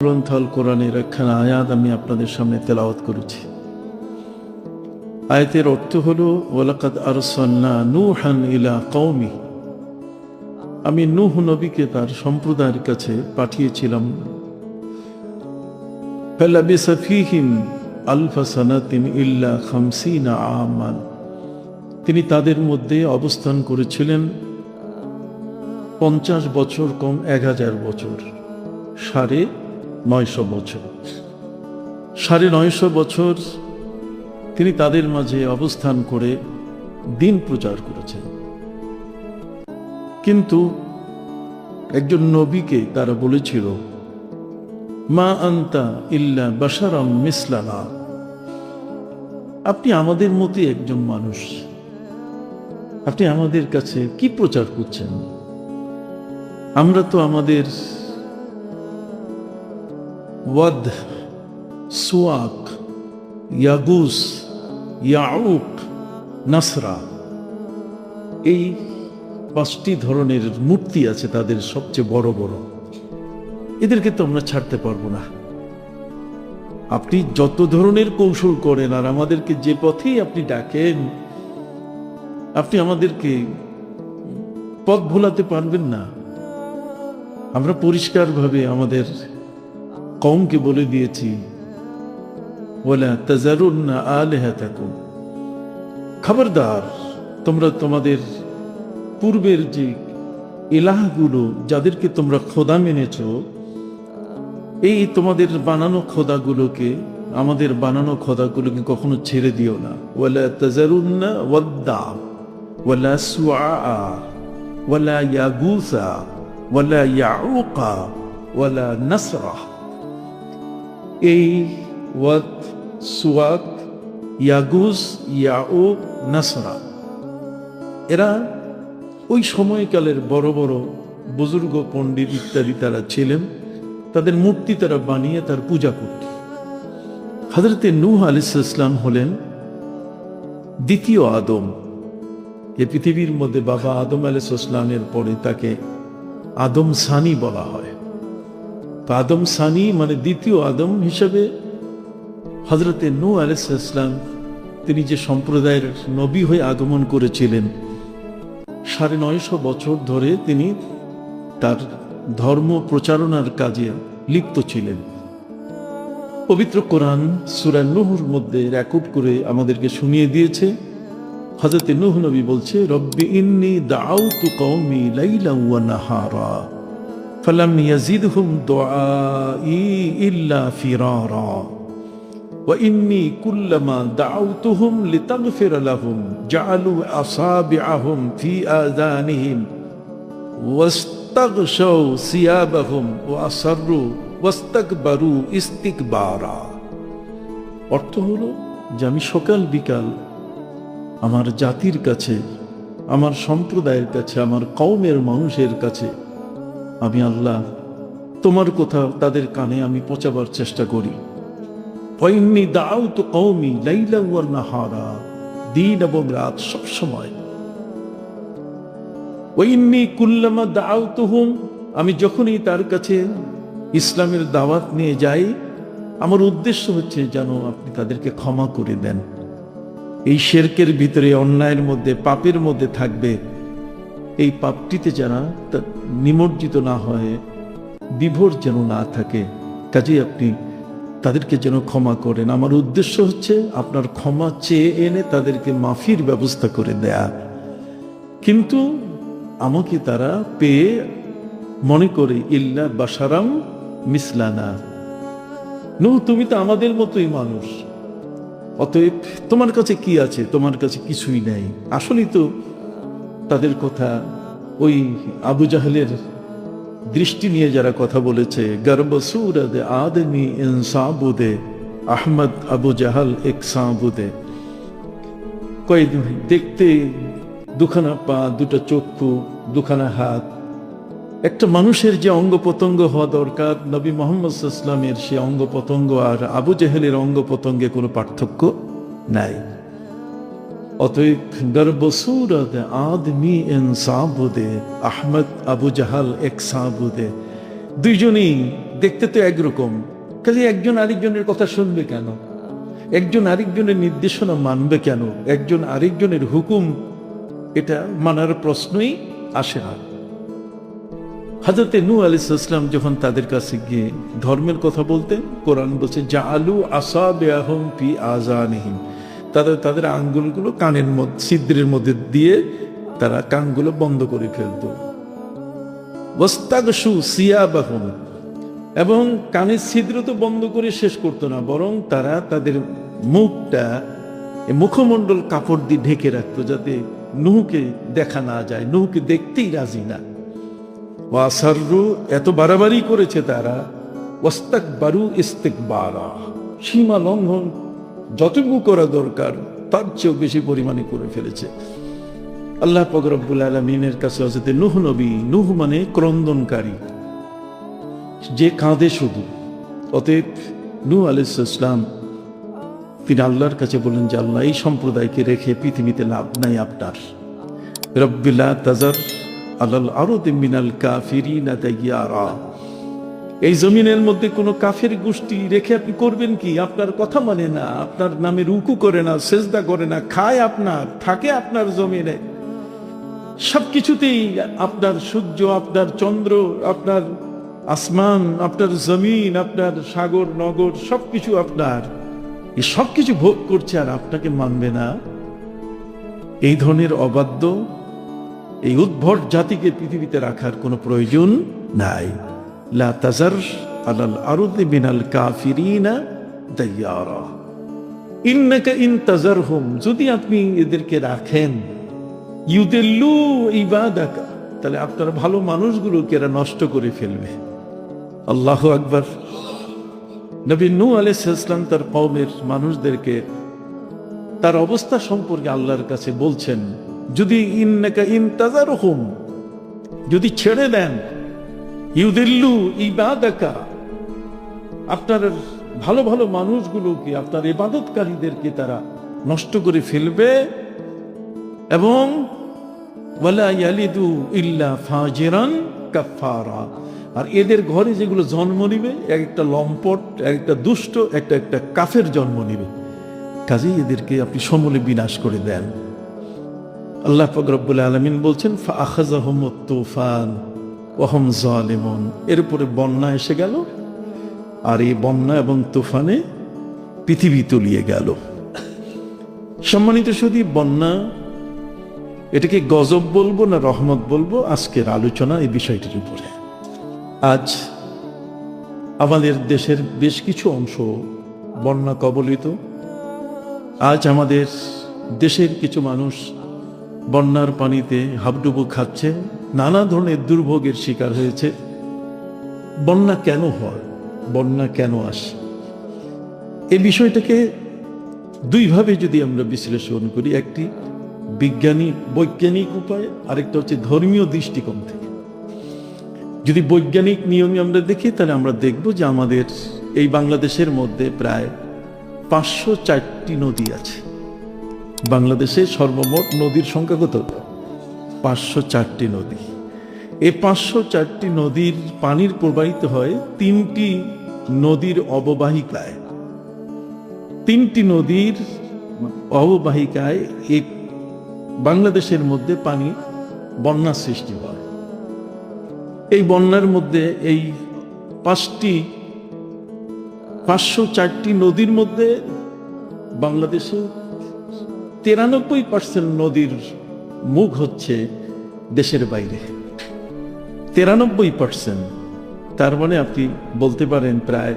গ্রন্থ আল কোরআনের একখানা আয়াত আমি আপনাদের সামনে তেলাওয়াত করেছি। আয়াতের অর্থ হলো ওয়ালাকাদ আরসালনা নূহান ইলা কওমি, আমি নূহ নবীকে তার সম্প্রদায়ের কাছে পাঠিয়েছিলাম। ফালাবিসা ফীহিম আলফা সানাতিন ইল্লা খামসিনা আমান, তিনি তাদের মধ্যে অবস্থান করেছিলেন 50 বছর কম 1000 বছর, 950 বছর। 950 বছর তিনি তাদের মাঝে অবস্থান করে দিন প্রচার করেছেন। কিন্তু একজন নবীকে তারা বলেছিল, মা আনতা ইল্লা বাশারাম মিসলানা, আপনি আমাদের মতোই একজন মানুষ, আপনি আমাদের কাছে কি প্রচার করছেন? আমরা তো আমাদের ওয়াদ, সুয়াক, ইয়াগুস, ইয়াউক, নাসরা, এই 5টি ধরনের মূর্তি আছে তাদের সবচেয়ে বড় বড়, এদেরকে তো আমরা ছাড়তে পারবো না। আপনি যত ধরনের কৌশল করেন আর আমাদেরকে যে পথেই আপনি ডাকেন, আপনি আমাদেরকে পথ ভোলাতে পারবেন না। আমরা পরিষ্কারভাবে আমাদের কওমকে বলে দিয়েছি, ওয়ালা তাজারুন্না আলিহাতাকুম, খবরদার তোমরা তোমাদের পূর্বের যে ইলাহগুলো, যাদেরকে তোমরা খোদা মেনেছ, এই তোমাদের বানানো খোদাগুলোকে, আমাদের বানানো খোদাগুলোকে কখনো ছেড়ে দিও না। ওয়ালা তাজারুন্না ওয়াদ্দা ওয়ালা সুআআ ওয়ালা ইয়াগুসা ওয়ালা ইয়াউকা ওয়ালা নাসরা। এই ওয়াদ, সুয়াক, ইয়াগুস, ইয়াউক, নাসরা, এরা ওই সময়কালের বড় বড় বুজুর্গ পণ্ডিত ইত্যাদি তারা ছিলেন, তাদের মূর্তি তারা বানিয়ে তার পূজা করত। হযরতে নূহ আলাইহিস সালাম হলেন দ্বিতীয় আদম। এই পৃথিবীর মধ্যে বাবা আদম আলাইহিস সালামের পরে তাকে আদম সানি বলা হয়। তো আদম সানি মানে দ্বিতীয় আদম হিসেবে হযরতে নূহ আলাইহিস সালাম, তিনি যে সম্প্রদায়ের নবী হয়ে আগমন করেছিলেন, 950 বছর ধরে তিনি তার ধর্ম প্রচারণার কাজে লিপ্ত ছিলেন। পবিত্র কোরআন সূরা নূহর মধ্যে রেকর্ড করে আমাদেরকে শুনিয়ে দিয়েছে, হযরতে নূহ নবী বলছে, রব্বি ইন্নী দাআউতু কওমি লাইলান ওয়া নাহারা ফালাম ইয়াজিদহুম দুআই ইল্লা ফিরারা ওয়া ইন্নী কুল্লামা দাআউতুহুম লিতাগফিরা লাহুম জাআলু আসাবিআহুম ফি আযানিহিম ওয়াস্তাগশাউ সিয়াবাহুম ওয়া আসররু ওয়াস্তাকবারু ইস্তিকবারা। অর্থ হলো যে আমি সকাল বিকাল আমার জাতির কাছে, আমার সম্প্রদায়ের কাছে, আমার কওমের মানুষের কাছে আমি আল্লাহ তোমার কথা তাদের কানে আমি পৌঁছাবার চেষ্টা করি। ওয়াইন্নী দাআউতু কওমি লাইলান ওয়া নাহারা, দিন এবং রাত সব সময়। ওয়াইন্নী কুল্লামা দাআউতুহুম, আমি যখনই তার কাছে ইসলামের দাওয়াত নিয়ে যাই, আমার উদ্দেশ্য হচ্ছে যেন আপনি তাদেরকে ক্ষমা করে দেন। এই শিরকের ভিতরে, অন্যায়ের মধ্যে, পাপের মধ্যে থাকবে, এই পাপটিতে যারা নিমজ্জিত না হয়, বিভোর যেন না থাকে, কাজেই আপনি তাদেরকে যেন ক্ষমা করেন। আমার উদ্দেশ্য হচ্ছে আপনার ক্ষমা চেয়ে এনে তাদেরকে মাফির ব্যবস্থা করে দেয়া। কিন্তু আমাকে তারা পেয়ে মনে করে ইল্লা বাশারাম মিসলানা, নূহ তুমি তো আমাদের মতোই মানুষ, অতএব তোমার কাছে কি আছে? তোমার কাছে কিছুই নাই। আসলেই তো তাদের কথা ওই আবু জাহেলের দৃষ্টি নিয়ে যারা কথা বলেছে, গর্ব সুরদ আদমি ইনসাবুদে আহমদ আবু জাহাল এক সাবুদে, কই দেখতে দুখানা পা, দুটা চক্ষু, দুখানা হাত, একটা মানুষের যে অঙ্গ প্রত্যঙ্গ হওয়া দরকার, নবী মুহাম্মদ সাল্লাল্লাহু আলাইহি ওয়াসাল্লামের সে অঙ্গ প্রত্যঙ্গ আর আবু জাহেলের অঙ্গ প্রত্যঙ্গে কোনো পার্থক্য নাই। অতএব গর্ব সুরত আদমি ইনসাবুদে আহমদ আবু জাহাল এক সাবুদে, দুইজনই দেখতে তো একরকম, খালি একজন আরেকজনের কথা শুনবে কেন? একজন আরেকজনের নির্দেশনা মানবে কেন? একজন আরেকজনের হুকুম এটা মানার প্রশ্নই আসে না। হযরতে নূহ আলাইহিস সালাম যখন তাদের কাছে গিয়ে ধর্মের কথা বলতেন, কোরআন বলছে জাআলু আসাবিআহুম ফি আযানিহিম, তাদের আঙ্গুলগুলো কানের মধ্যে ছিদ্রের মধ্যে দিয়ে তারা কানগুলো বন্ধ করে ফেলতো। ওয়াস্তাগশু সিয়াবাহুম, এবং কানের ছিদ্র তো বন্ধ করে শেষ করতো না, বরং তারা তাদের মুখটা মুখমণ্ডল কাপড় দিয়ে ঢেকে রাখতো, যাতে নূহকে দেখা না যায়, নূহকে দেখতেই রাজি না। ওয়াসাররু, এত বাড়াবাড়ি করেছে তারা, ওয়াস্তাকবারু ইস্তিকবারা, সীমা লঙ্ঘন যতটুকু করা দরকার তার চেয়েও বেশি পরিমাণে করে ফেলেছে। আল্লাহ পাক রব্বুল আলামিনের কাছে হযরত নূহ নবী, নূহ মানে ক্রন্দনকারী, যে কাঁদে শুধু। অতএব নূহ আলাইহিস সালাম তিনি আল্লাহর কাছে বলেন যে আল্লাহ, এই সম্প্রদায়কে রেখে পৃথিবীতে লাভ নাই আপনার। রব্বি লা তাযার আলাল আরদি মিনাল কাফিরিনা দাইয়ারা, এই জমিনের মধ্যে কোনো কাফের গোষ্ঠী রেখে আপনি করবেন কি? আপনার কথা মানে না, আপনার নামে রুকু করে না, সেজদা করে না, খায় আপনার, থাকে আপনার জমিনে, সবকিছুতেই আপনার সূর্য, আপনার চন্দ্র, আপনার আসমান, আপনার জমিন, আপনার সাগর নগর, সবকিছু আপনার, এই সবকিছু ভোগ করছে আর আপনাকে মানবে না। এই ধরনের অবাধ্য, এই উদ্ভট জাতিকে পৃথিবীতে রাখার কোনো প্রয়োজন নাই। লা তাজার আলাল আরদি মিনাল কাফিরিনা দাইয়ারা ইন্নাকা ইন তাজারহুম, যদি আপনি এদেরকে রাখেন, ইউদিল্লু ইবাদাকা, তাহলে আপনার ভালো মানুষগুলোকে এরা নষ্ট করে ফেলবে। আল্লাহু আকবার। নবী নূহ আলাইহিস সালাম তার কওমের মানুষদেরকে তার অবস্থা সম্পর্কে আল্লাহর কাছে বলছেন, যদি ইন্নাকা ইন তাজারহুম, যদি ছেড়ে দেন, ইউদিল্লু ইবাদাকা, আপনার ভালো ভালো মানুষগুলোকে, আপনার ইবাদতকারীদেরকে তারা নষ্ট করে ফেলবে, এবং ওয়ালা ইয়ালিদু ইল্লা ফাজিরান কাফারা, আর এদের ঘরে যেগুলো জন্ম নিবে, একটা লম্পট, একটা দুষ্ট, একটা কাফের জন্ম নিবে। কাজেই এদেরকে আপনি সমূলে বিনাশ করে দেন। আল্লাহ পাক রব্বুল আলামিন বলছেন ফাআখাযাহুমুত তুফান ওয়া হুম যালিমুন, এরপরে বন্যা এসে গেল, আর এই বন্যা এবং তুফানে পৃথিবী তলিয়ে গেল। সম্মানিত সুধী, বন্যা এটাকে গজব বলবো না রহমত বলবো, আজকের আলোচনা এই বিষয়টির উপরে। আজ আমাদের দেশের বেশ কিছু অংশ বন্যা কবলিত। আজ আমাদের দেশের কিছু মানুষ বন্যার পানিতে হাবডুবু খাচ্ছে, নানা ধরনের দুর্ভোগের শিকার হয়েছে। বন্যা কেন হয়, বন্যা কেন আসে, এই বিষয়টাকে দুইভাবে যদি আমরা বিশ্লেষণ করি, একটি বৈজ্ঞানিক উপায়, আরেকটা হচ্ছে ধর্মীয় দৃষ্টিকোণ থেকে। যদি বৈজ্ঞানিক নিয়মে আমরা দেখি, তাহলে আমরা দেখব যে আমাদের এই বাংলাদেশের মধ্যে প্রায় 504টি নদী আছে। বাংলাদেশে সর্বমোট নদীর সংখ্যা কত? 504টি নদী। এই 504টি নদীর পানির প্রবাহিত হয় 3টি নদীর অববাহিকায়। 3টি নদীর অববাহিকায় এই বাংলাদেশের মধ্যে পানি বন্যার সৃষ্টি হয়। এই বন্যার মধ্যে এই 504টি নদীর মধ্যে বাংলাদেশে 93% নদীর মুখ হচ্ছে দেশের বাইরে। 93%, তার মানে আপনি বলতে পারেন প্রায়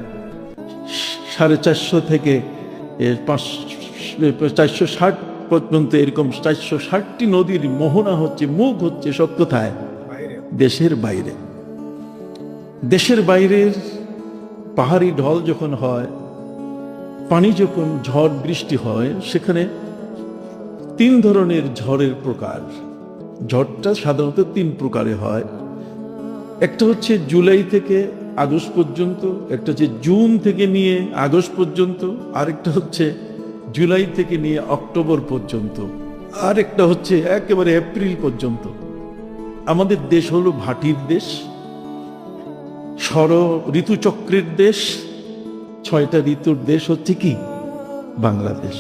450 থেকে 460 পর্যন্ত, এরকম 460টি নদীর মোহনা হচ্ছে, মুখ হচ্ছে সব কোথায়? দেশের বাইরে। দেশের বাইরের পাহাড়ি ঢল যখন হয়, পানি যখন ঝড় বৃষ্টি হয়, সেখানে 3 ধরনের ঝড়ের প্রকার। ঝড়টা সাধারণত 3 প্রকারে হয়। একটা হচ্ছে জুলাই থেকে আগস্ট পর্যন্ত, একটা হচ্ছে জুন থেকে নিয়ে আগস্ট পর্যন্ত, আরেকটা হচ্ছে জুলাই থেকে নিয়ে অক্টোবর পর্যন্ত, আর একটা হচ্ছে একেবারে এপ্রিল পর্যন্ত। আমাদের দেশ হলো ভাটির দেশ। ঋতুচক্রের দেশ, 6টা ঋতুর দেশ হচ্ছে কি বাংলাদেশ।